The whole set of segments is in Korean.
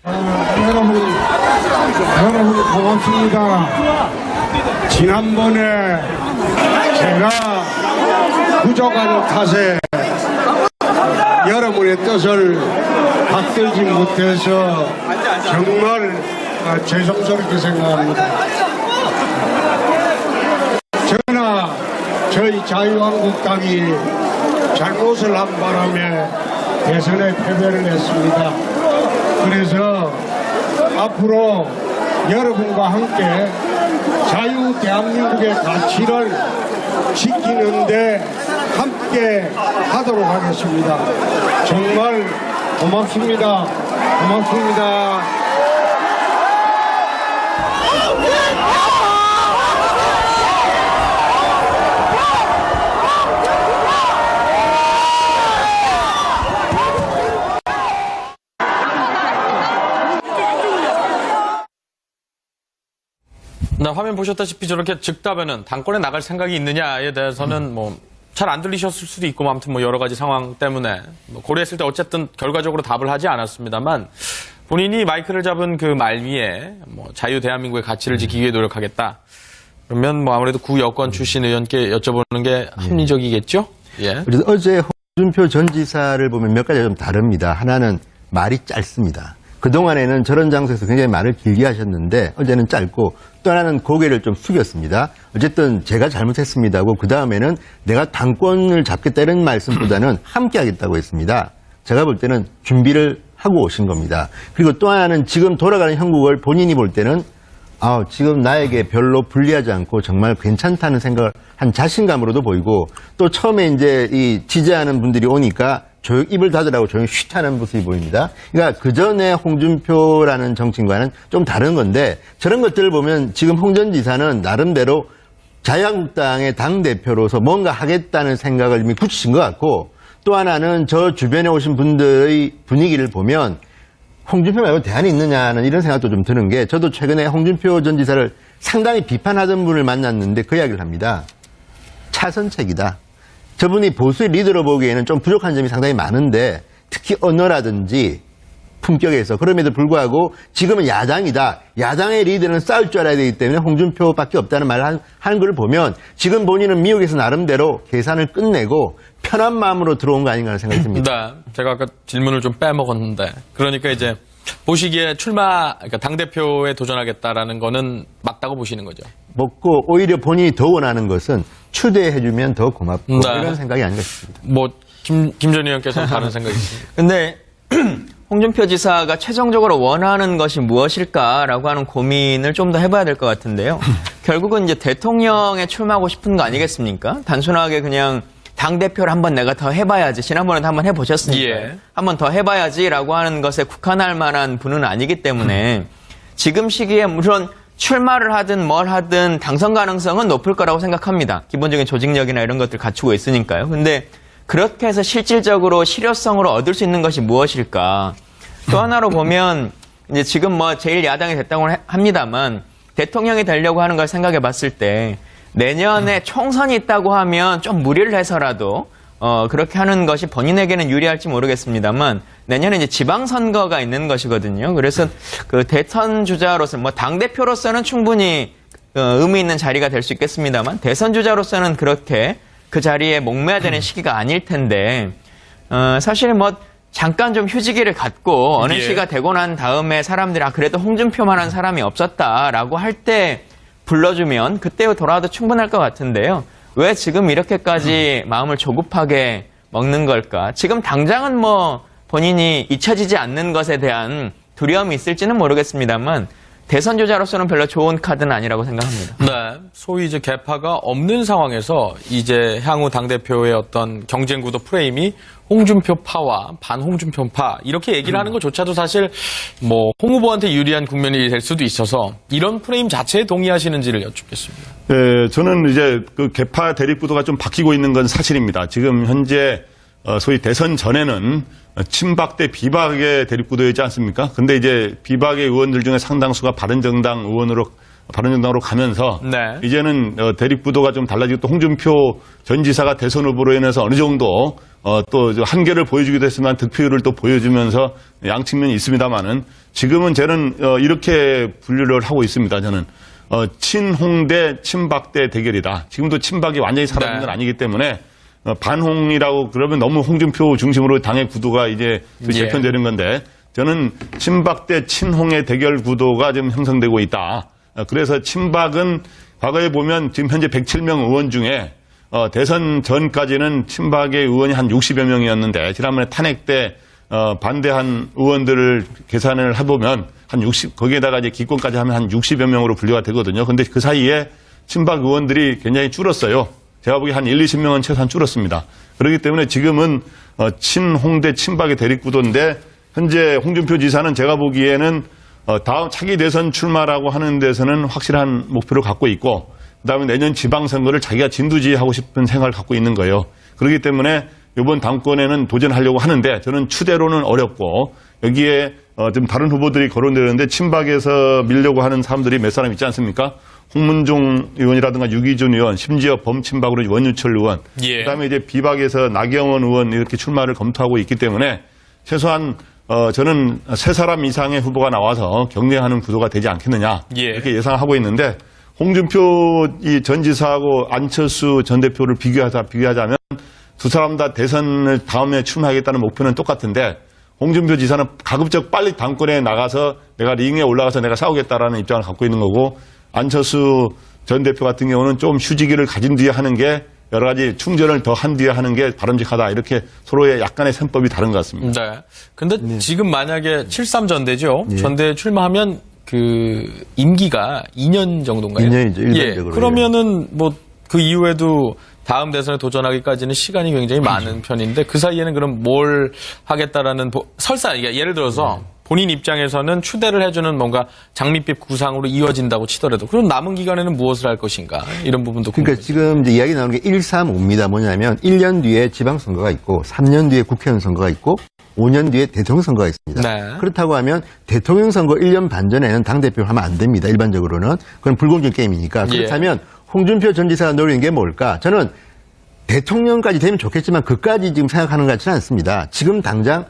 여러분 고맙습니다. 지난번에 제가 부족한 탓에 여러분의 뜻을 받들지 못해서 정말 죄송스럽게 생각합니다. 저나 저희 자유한국당이 잘못을 한 바람에 대선에 패배를 했습니다. 그래서 앞으로 여러분과 함께 자유 대한민국의 가치를 지키는데 함께 하도록 하겠습니다. 정말 고맙습니다. 고맙습니다. 네, 화면 보셨다시피 저렇게 즉답에는 당권에 나갈 생각이 있느냐에 대해서는 뭐 잘 안 들리셨을 수도 있고 아무튼 뭐 여러 가지 상황 때문에 고려했을 때 어쨌든 결과적으로 답을 하지 않았습니다만 본인이 마이크를 잡은 그 말 위에 뭐 자유 대한민국의 가치를 지키기 위해 노력하겠다. 그러면 뭐 아무래도 구 여권 출신 의원께 여쭤보는 게 합리적이겠죠? 예. 그래서 어제 홍준표 전 지사를 보면 몇 가지가 좀 다릅니다. 하나는 말이 짧습니다. 그동안에는 저런 장소에서 굉장히 말을 길게 하셨는데 어제는 짧고 또 하나는 고개를 좀 숙였습니다. 어쨌든 제가 잘못했습니다고 그 다음에는 내가 당권을 잡겠다 이런 말씀보다는 함께 하겠다고 했습니다. 제가 볼 때는 준비를 하고 오신 겁니다. 그리고 또 하나는 지금 돌아가는 형국을 본인이 볼 때는 지금 나에게 별로 불리하지 않고 정말 괜찮다는 생각을 한 자신감으로도 보이고 또 처음에 이제 이 지지하는 분들이 오니까 조용 입을 닫으라고 조용히 쉿 하는 모습이 보입니다. 그러니까 그 전에 홍준표라는 정치인과는 좀 다른 건데 저런 것들을 보면 지금 홍 전 지사는 나름대로 자유한국당의 당대표로서 뭔가 하겠다는 생각을 이미 굳히신 것 같고 또 하나는 저 주변에 오신 분들의 분위기를 보면 홍준표 말고 대안이 있느냐는 이런 생각도 좀 드는 게 저도 최근에 홍준표 전 지사를 상당히 비판하던 분을 만났는데 그 이야기를 합니다. 차선책이다. 저분이 보수의 리더로 보기에는 좀 부족한 점이 상당히 많은데 특히 언어라든지 품격에서 그럼에도 불구하고 지금은 야당이다. 야당의 리더는 싸울 줄 알아야 되기 때문에 홍준표밖에 없다는 말을 하는 걸 보면 지금 본인은 미국에서 나름대로 계산을 끝내고 편한 마음으로 들어온 거 아닌가 하는 생각이 듭니다. 네, 제가 아까 질문을 좀 빼먹었는데 그러니까 이제 보시기에 그러니까 당대표에 도전하겠다라는 거는 맞다고 보시는 거죠? 먹고 오히려 본인이 더 원하는 것은 추대해주면 더 고맙고 네. 이런 생각이 아닌가 싶습니다. 뭐 김 전 의원께서는 다른 생각이 있습니다. 근데 홍준표 지사가 최종적으로 원하는 것이 무엇일까라고 하는 고민을 좀 더 해봐야 될 것 같은데요. 결국은 이제 대통령에 출마하고 싶은 거 아니겠습니까? 단순하게 그냥 당대표를 한번 내가 더 해봐야지. 지난번에도 한번 해보셨으니까. 예. 한번 더 해봐야지라고 하는 것에 국한할 만한 분은 아니기 때문에 지금 시기에 물론 출마를 하든 뭘 하든 당선 가능성은 높을 거라고 생각합니다. 기본적인 조직력이나 이런 것들 갖추고 있으니까요. 근데 그렇게 해서 실질적으로 실효성으로 얻을 수 있는 것이 무엇일까? 또 하나로 보면 이제 지금 뭐 제일 야당이 됐다고 합니다만 대통령이 되려고 하는 걸 생각해 봤을 때 내년에 총선이 있다고 하면 좀 무리를 해서라도 그렇게 하는 것이 본인에게는 유리할지 모르겠습니다만 내년에 이제 지방선거가 있는 것이거든요. 그래서 그 대선 주자로서 뭐 당대표로서는 충분히 의미 있는 자리가 될 수 있겠습니다만 대선 주자로서는 그렇게 그 자리에 목매야 되는 시기가 아닐 텐데 사실 뭐 잠깐 좀 휴지기를 갖고 어느 시기가 되고 난 다음에 사람들이 그래도 홍준표만한 사람이 없었다라고 할 때 불러주면 그때 돌아와도 충분할 것 같은데요. 왜 지금 이렇게까지 마음을 조급하게 먹는 걸까? 지금 당장은 뭐 본인이 잊혀지지 않는 것에 대한 두려움이 있을지는 모르겠습니다만 대선 주자로서는 별로 좋은 카드는 아니라고 생각합니다. 네, 소위 이제 개파가 없는 상황에서 이제 향후 당대표의 어떤 경쟁 구도 프레임이 홍준표파와 반홍준표파 이렇게 얘기를 하는 것조차도 사실 뭐 홍 후보한테 유리한 국면이 될 수도 있어서 이런 프레임 자체에 동의하시는지를 여쭙겠습니다. 네, 저는 이제 그 개파 대립 구도가 좀 바뀌고 있는 건 사실입니다. 지금 현재 소위 대선 전에는 친박 대 비박의 대립 구도였지 않습니까? 근데 이제 비박의 의원들 중에 상당수가 바른정당으로 가면서 이제는 대립 구도가 좀 달라지고 또 홍준표 전 지사가 대선 후보로 인해서 어느 정도 또 한계를 보여주기도 했지만 득표율을 또 보여주면서 양측면이 있습니다만은 지금은 저는 이렇게 분류를 하고 있습니다. 저는 친홍 대 친박 대 대결이다. 지금도 친박이 완전히 사라진 건 아니기 때문에 반홍이라고 그러면 너무 홍준표 중심으로 당의 구도가 이제 재편되는 건데 저는 친박 대 친홍의 대결 구도가 지금 형성되고 있다. 그래서 친박은 과거에 보면 지금 현재 107명 의원 중에 대선 전까지는 친박의 의원이 한 60여 명이었는데 지난번에 탄핵 때 반대한 의원들을 계산을 해보면 한 60, 거기에다가 이제 기권까지 하면 한 60여 명으로 분류가 되거든요. 근데 그 사이에 친박 의원들이 굉장히 줄었어요. 제가 보기에 한 20명은 최소한 줄었습니다. 그렇기 때문에 지금은 친홍 대 친박의 대립구도인데 현재 홍준표 지사는 제가 보기에는 다음 차기 대선 출마라고 하는 데서는 확실한 목표를 갖고 있고 그다음에 내년 지방선거를 자기가 진두지휘하고 싶은 생각을 갖고 있는 거예요. 그렇기 때문에 이번 당권에는 도전하려고 하는데 저는 추대로는 어렵고 여기에 좀 다른 후보들이 거론되는데 친박에서 밀려고 하는 사람들이 몇 사람 있지 않습니까? 홍문종 의원이라든가 유기준 의원, 심지어 범친박으로 원유철 의원, 그다음에 이제 비박에서 나경원 의원 이렇게 출마를 검토하고 있기 때문에 최소한 저는 세 사람 이상의 후보가 나와서 경쟁하는 구도가 되지 않겠느냐 이렇게 예상하고 있는데 홍준표 전 지사하고 안철수 전 대표를 비교하자면 두 사람 다 대선을 다음에 출마하겠다는 목표는 똑같은데 홍준표 지사는 가급적 빨리 당권에 나가서 내가 링에 올라가서 내가 싸우겠다라는 입장을 갖고 있는 거고 안철수 전 대표 같은 경우는 좀 휴지기를 가진 뒤에 하는 게 여러 가지 충전을 더 한 뒤에 하는 게 바람직하다. 이렇게 서로의 약간의 셈법이 다른 것 같습니다. 네. 근데 지금 만약에 7.3 전대죠. 전대에 출마하면 그 임기가 2년 정도인가요? 2년이죠. 일반적으로. 그러면은 뭐 그 이후에도 다음 대선에 도전하기까지는 시간이 굉장히 많은 편인데 그 사이에는 그럼 뭘 하겠다라는 설사 예를 들어서 본인 입장에서는 추대를 해주는 뭔가 장밋빛 구상으로 이어진다고 치더라도 그럼 남은 기간에는 무엇을 할 것인가 이런 부분도 그러니까 지금 이제 이야기 나오는 게 135입니다. 뭐냐면 1년 뒤에 지방선거가 있고 3년 뒤에 국회의원 선거가 있고 5년 뒤에 대통령 선거가 있습니다. 네. 그렇다고 하면 대통령 선거 1년 반 전에는 당대표를 하면 안 됩니다. 일반적으로는. 그건 불공정 게임이니까. 그렇다면 홍준표 전 지사가 노리는 게 뭘까? 저는 대통령까지 되면 좋겠지만 그까지 지금 생각하는 것 같지는 않습니다. 지금 당장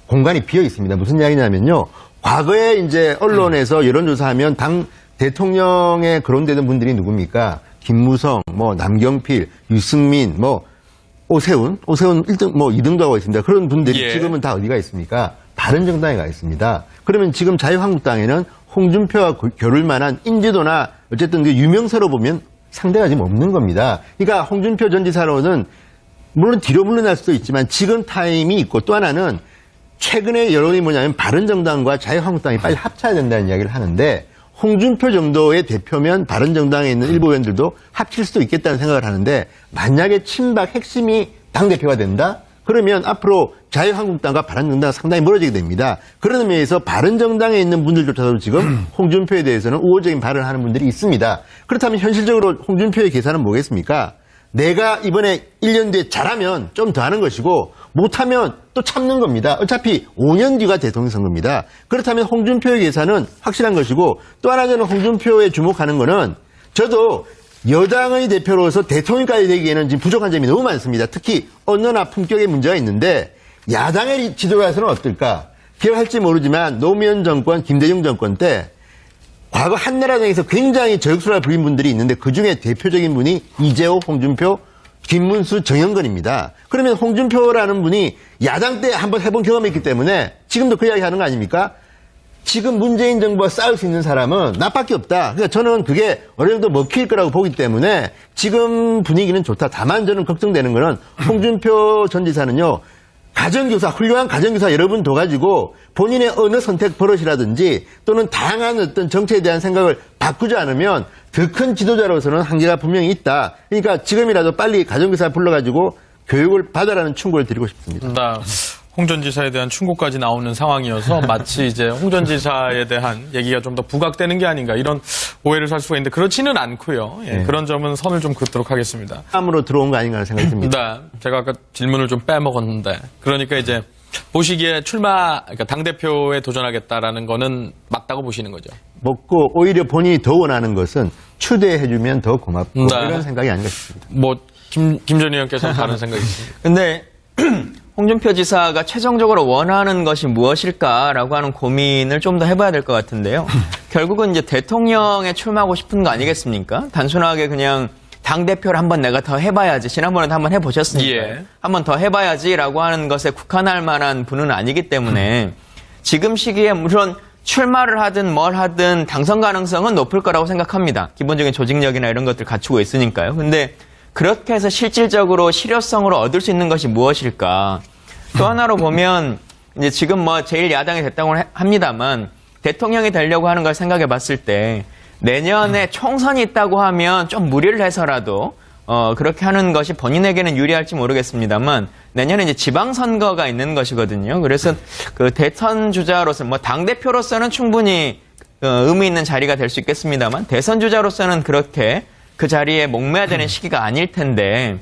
공간이 비어 있습니다. 무슨 이야기냐면요. 과거에 이제 언론에서 여론조사하면 당 대통령에 거론되는 분들이 누굽니까? 김무성, 남경필, 유승민, 오세훈 1등, 2등도 하고 있습니다. 그런 분들이 지금은 다 어디가 있습니까? 바른정당에 가 있습니다. 그러면 지금 자유한국당에는 홍준표와 겨룰 만한 인지도나 어쨌든 그 유명세로 보면 상대가 지금 없는 겁니다. 그러니까 홍준표 전 지사로는 물론 뒤로 물러날 수도 있지만 지금 타임이 있고 또 하나는 최근에 여론이 뭐냐면 바른정당과 자유한국당이 빨리 합쳐야 된다는 이야기를 하는데 홍준표 정도의 대표면 바른정당에 있는 일부 의원들도 합칠 수도 있겠다는 생각을 하는데 만약에 친박 핵심이 당대표가 된다? 그러면 앞으로 자유한국당과 바른정당은 상당히 멀어지게 됩니다. 그런 의미에서 바른정당에 있는 분들조차도 지금 홍준표에 대해서는 우호적인 발언을 하는 분들이 있습니다. 그렇다면 현실적으로 홍준표의 계산은 뭐겠습니까? 내가 이번에 1년 뒤에 잘하면 좀 더 하는 것이고 못하면 또 참는 겁니다. 어차피 5년 뒤가 대통령 선거입니다. 그렇다면 홍준표의 계산은 확실한 것이고 또 하나 저는 홍준표에 주목하는 거는 저도 여당의 대표로서 대통령까지 되기에는 지금 부족한 점이 너무 많습니다. 특히 언어나 품격에 문제가 있는데 야당의 지도자에서는 어떨까? 기억할지 모르지만 노무현 정권, 김대중 정권 때 과거 한나라당에서 굉장히 저격수라 불린 분들이 있는데 그중에 대표적인 분이 이재호, 홍준표, 김문수, 정영근입니다. 그러면 홍준표라는 분이 야당 때 한번 해본 경험이 있기 때문에 지금도 그 이야기 하는 거 아닙니까? 지금 문재인 정부와 싸울 수 있는 사람은 나밖에 없다. 그러니까 저는 그게 어느 정도 먹힐 거라고 보기 때문에 지금 분위기는 좋다. 다만 저는 걱정되는 거는 홍준표 전 지사는요. 가정교사, 훌륭한 가정교사 여러분 둬가지고 본인의 어느 선택 버릇이라든지 또는 다양한 어떤 정책에 대한 생각을 바꾸지 않으면 더 큰 지도자로서는 한계가 분명히 있다. 그러니까 지금이라도 빨리 가정교사 불러가지고 교육을 받아라는 충고를 드리고 싶습니다. 홍 전 지사에 대한 충고까지 나오는 상황이어서 마치 이제 홍 전 지사에 대한 얘기가 좀 더 부각되는 게 아닌가 이런 오해를 살 수가 있는데 그렇지는 않고요. 그런 점은 선을 좀 긋도록 하겠습니다. 땀으로 들어온 거 아닌가 하는 생각이 듭니다. 네, 제가 아까 질문을 좀 빼먹었는데 그러니까 이제 보시기에 그러니까 당대표에 도전하겠다라는 거는 맞다고 보시는 거죠. 먹고 오히려 본인이 더 원하는 것은 추대해주면 더 고맙고 이런 생각이 아닌가 싶습니다. 김 전 의원께서는 다른 생각이 있습니다. 근데 홍준표 지사가 최종적으로 원하는 것이 무엇일까라고 하는 고민을 좀 더 해봐야 될 것 같은데요. 결국은 이제 대통령에 출마하고 싶은 거 아니겠습니까? 단순하게 그냥 당대표를 한번 내가 더 해봐야지. 지난번에도 한번 해보셨으니까. 예. 한번 더 해봐야지라고 하는 것에 국한할 만한 분은 아니기 때문에 지금 시기에 물론 출마를 하든 뭘 하든 당선 가능성은 높을 거라고 생각합니다. 기본적인 조직력이나 이런 것들 갖추고 있으니까요. 근데 그렇게 해서 실질적으로 실효성으로 얻을 수 있는 것이 무엇일까? 또 하나로 보면 이제 지금 뭐 제일 야당이 됐다고 합니다만 대통령이 되려고 하는 걸 생각해 봤을 때 내년에 총선이 있다고 하면 좀 무리를 해서라도 그렇게 하는 것이 본인에게는 유리할지 모르겠습니다만 내년에 이제 지방선거가 있는 것이거든요. 그래서 그 대선 주자로서 뭐 당대표로서는 충분히 의미 있는 자리가 될 수 있겠습니다만 대선 주자로서는 그렇게 그 자리에 목매야 되는 시기가 아닐 텐데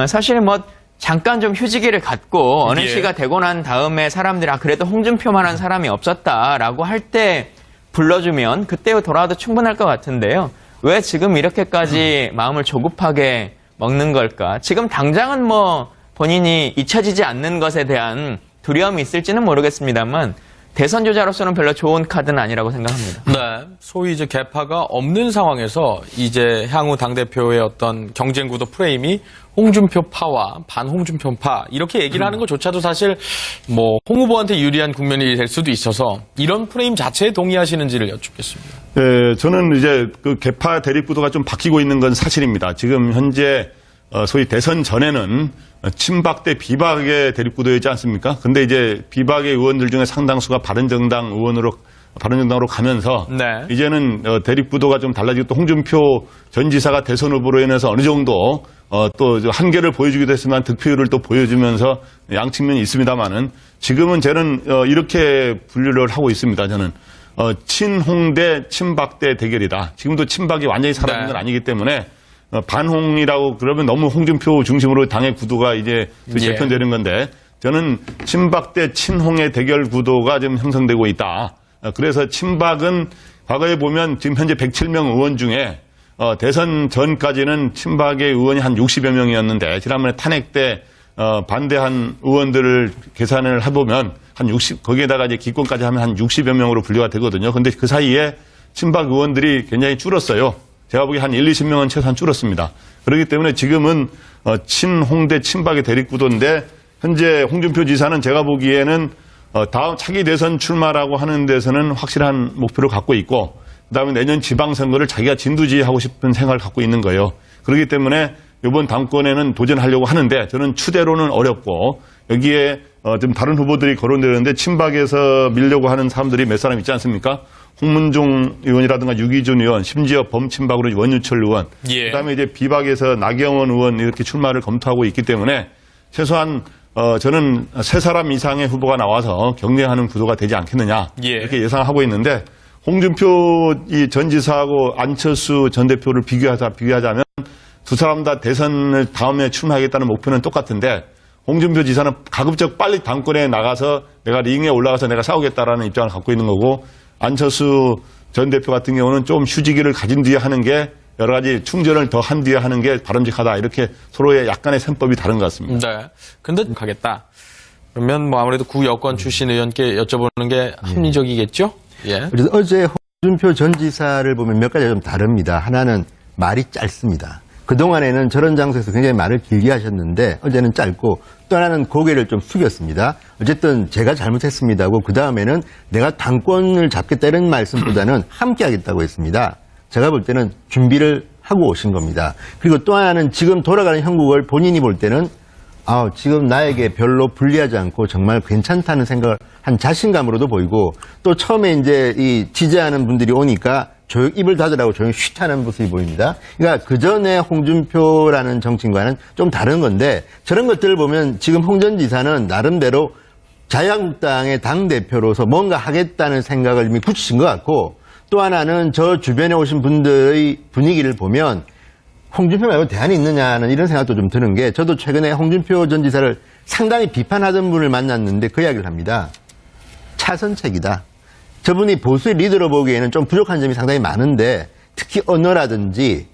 사실 뭐 잠깐 좀 휴지기를 갖고 어느 예. 시기가 되고 난 다음에 사람들이 그래도 홍준표만한 사람이 없었다라고 할 때 불러주면 그때 돌아와도 충분할 것 같은데요. 왜 지금 이렇게까지 마음을 조급하게 먹는 걸까? 지금 당장은 뭐 본인이 잊혀지지 않는 것에 대한 두려움이 있을지는 모르겠습니다만 대선 주자로서는 별로 좋은 카드는 아니라고 생각합니다. 네, 소위 이제 개파가 없는 상황에서 이제 향후 당대표의 어떤 경쟁 구도 프레임이 홍준표파와 반홍준표파 이렇게 얘기를 하는 것조차도 사실 뭐 홍 후보한테 유리한 국면이 될 수도 있어서 이런 프레임 자체에 동의하시는지를 여쭙겠습니다. 네, 저는 이제 그 개파 대립 구도가 좀 바뀌고 있는 건 사실입니다. 지금 현재 소위 대선 전에는 친박 대 비박의 대립 구도였지 않습니까? 근데 이제 비박의 의원들 중에 상당수가 바른정당으로 가면서 네. 이제는 대립 구도가 좀 달라지고 또 홍준표 전 지사가 대선 후보로 인해서 어느 정도 또 한계를 보여주기도 했지만 득표율을 또 보여주면서 양측면이 있습니다만은 지금은 저는 이렇게 분류를 하고 있습니다. 저는 친홍 대 친박 대 대결이다. 지금도 친박이 완전히 사라진 건 아니기 때문에 반홍이라고 그러면 너무 홍준표 중심으로 당의 구도가 이제 재편되는 건데 저는 친박 대 친홍의 대결 구도가 지금 형성되고 있다. 그래서 친박은 과거에 보면 지금 현재 107명 의원 중에 대선 전까지는 친박의 의원이 한 60여 명이었는데 지난번에 탄핵 때 반대한 의원들을 계산을 해보면 한 60, 거기에다가 이제 기권까지 하면 한 60여 명으로 분류가 되거든요. 근데 그 사이에 친박 의원들이 굉장히 줄었어요. 제가 보기에 한 20명은 최소한 줄었습니다. 그렇기 때문에 지금은 친홍 대 친박의 대립 구도인데 현재 홍준표 지사는 제가 보기에는 다음 차기 대선 출마라고 하는 데서는 확실한 목표를 갖고 있고 그다음에 내년 지방선거를 자기가 진두지휘하고 싶은 생각을 갖고 있는 거예요. 그렇기 때문에 이번 당권에는 도전하려고 하는데 저는 추대로는 어렵고 여기에 좀 다른 후보들이 거론되는데 친박에서 밀려고 하는 사람들이 몇 사람 있지 않습니까? 홍문종 의원이라든가 유기준 의원, 심지어 범친박으로 원유철 의원, 예. 그다음에 이제 비박에서 나경원 의원 이렇게 출마를 검토하고 있기 때문에 최소한 저는 세 사람 이상의 후보가 나와서 경쟁하는 구도가 되지 않겠느냐 예. 이렇게 예상하고 있는데 홍준표 전 지사하고 안철수 전 대표를 비교하자면 두 사람 다 대선을 다음에 출마하겠다는 목표는 똑같은데 홍준표 지사는 가급적 빨리 당권에 나가서 내가 링에 올라가서 내가 싸우겠다라는 입장을 갖고 있는 거고 안철수 전 대표 같은 경우는 좀 휴지기를 가진 뒤에 하는 게 여러 가지 충전을 더 한 뒤에 하는 게 바람직하다. 이렇게 서로의 약간의 셈법이 다른 것 같습니다. 네. 근데 가겠다. 그러면 뭐 아무래도 구 여권 출신 의원께 여쭤보는 게 합리적이겠죠? 예. 그래서 어제 홍준표 전 지사를 보면 몇 가지가 좀 다릅니다. 하나는 말이 짧습니다. 그동안에는 저런 장소에서 굉장히 말을 길게 하셨는데 어제는 짧고 또 하나는 고개를 좀 숙였습니다. 어쨌든 제가 잘못했습니다고 그 다음에는 내가 당권을 잡겠다 이런 말씀보다는 함께 하겠다고 했습니다. 제가 볼 때는 준비를 하고 오신 겁니다. 그리고 또 하나는 지금 돌아가는 형국을 본인이 볼 때는 지금 나에게 별로 불리하지 않고 정말 괜찮다는 생각을 한 자신감으로도 보이고 또 처음에 이제 이 지지하는 분들이 오니까 조용 입을 닫으라고 조용히 쉿 하는 모습이 보입니다. 그러니까 그 전에 홍준표라는 정치인과는 좀 다른 건데 저런 것들을 보면 지금 홍 전 지사는 나름대로 자유한국당의 당대표로서 뭔가 하겠다는 생각을 이미 굳히신 것 같고 또 하나는 저 주변에 오신 분들의 분위기를 보면 홍준표 말고 대안이 있느냐는 이런 생각도 좀 드는 게 저도 최근에 홍준표 전 지사를 상당히 비판하던 분을 만났는데 그 이야기를 합니다. 차선책이다. 저분이 보수의 리더로 보기에는 좀 부족한 점이 상당히 많은데 특히 언어라든지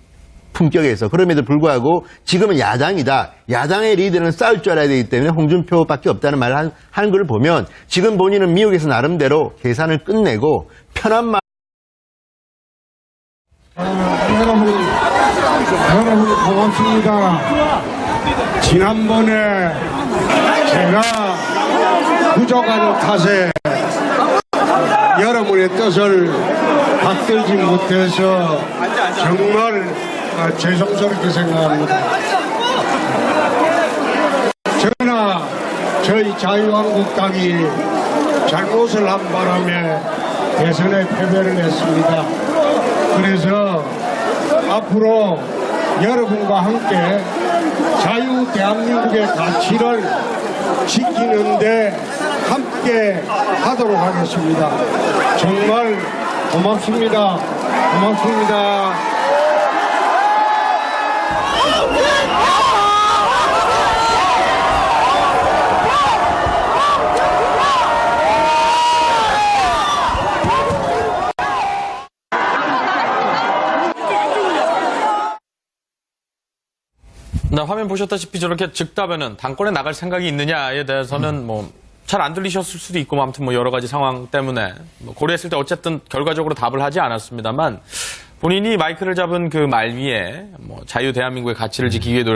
품격에서. 그럼에도 불구하고 지금은 야당이다. 야당의 리더는 싸울 줄 알아야 되기 때문에 홍준표밖에 없다는 말을 하는 걸 보면 지금 본인은 미국에서 나름대로 계산을 끝내고 편한 마음. 여러분 고맙습니다. 지난번에 제가 부족한 탓에 여러분의 뜻을 받들지 못해서 정말 죄송스럽게 생각합니다. 저나 저희 자유한국당이 잘못을 한 바람에 대선에 패배를 했습니다. 그래서 앞으로 여러분과 함께 자유 대한민국의 가치를 지키는데 함께 하도록 하겠습니다. 정말 고맙습니다. 고맙습니다. 네, 화면 보셨다시피 저렇게 즉답에는 당권에 나갈 생각이 있느냐에 대해서는 뭐 잘 안 들리셨을 수도 있고 아무튼 뭐 여러 가지 상황 때문에 뭐 고려했을 때 어쨌든 결과적으로 답을 하지 않았습니다만 본인이 마이크를 잡은 그 말 위에 뭐 자유 대한민국의 가치를 지키기 위해 노력